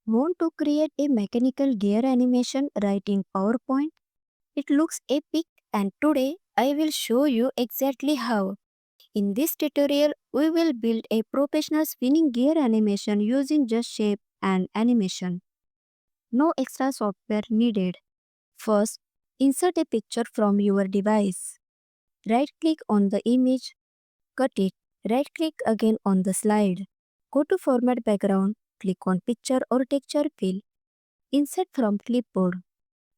Want to create a mechanical gear animation right in PowerPoint? It looks epic, and today I will show you exactly how. In this tutorial, we will build a professional spinning gear animation using just shape and animation. No extra software needed. First, insert a picture from your device. Right click on the image, cut it. Right click again on the slide. Go to Format Background, click on Picture or Texture Fill. Insert from clipboard.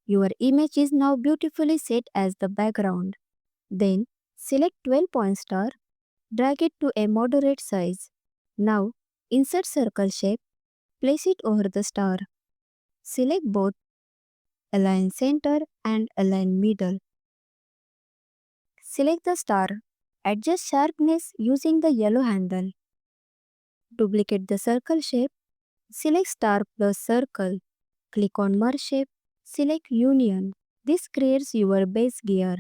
Your image is now beautifully set as the background. Then, select 12 point star, drag it to a moderate size. Now, insert circle shape, place it over the star. Select both, align center and align middle. Select the star. Adjust sharpness using the yellow handle. Duplicate the circle shape. Select star plus circle. Click on merge shape. Select union. This creates your base gear.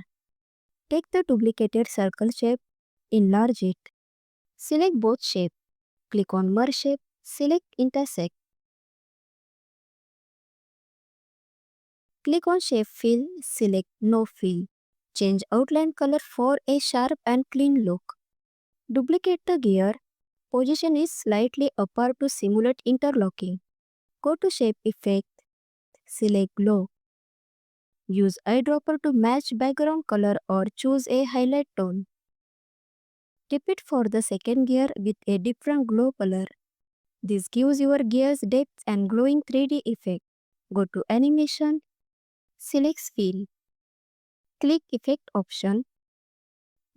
Take the duplicated circle shape, enlarge it. Select both shapes. Click on merge shape. Select intersect. Click on shape fill. Select no fill. Change outline color for a sharp and clean look. Duplicate the gear. Position is slightly apart to simulate interlocking. Go to shape effect. Select glow. Use eyedropper to match background color or choose a highlight tone. Repeat for the second gear with a different glow color. This gives your gears depth and glowing 3D effect. Go to animation, select fill. Click effect option.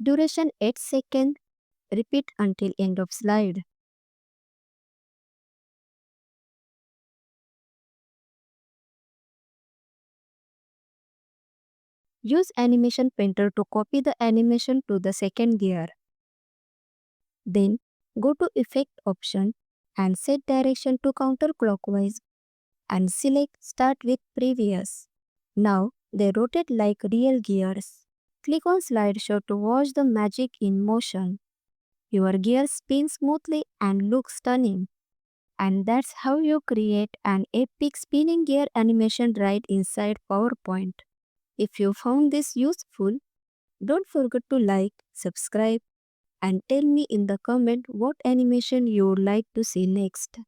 Duration 8 seconds. Repeat until end of slide. Use animation painter to copy the animation to the second gear. Then go to effect option and set direction to counterclockwise and select start with previous. Now they rotate like real gears. Click on slideshow to watch the magic in motion. Your gears spin smoothly and look stunning. And that's how you create an epic spinning gear animation right inside PowerPoint. If you found this useful, don't forget to like, subscribe, and tell me in the comment what animation you would like to see next.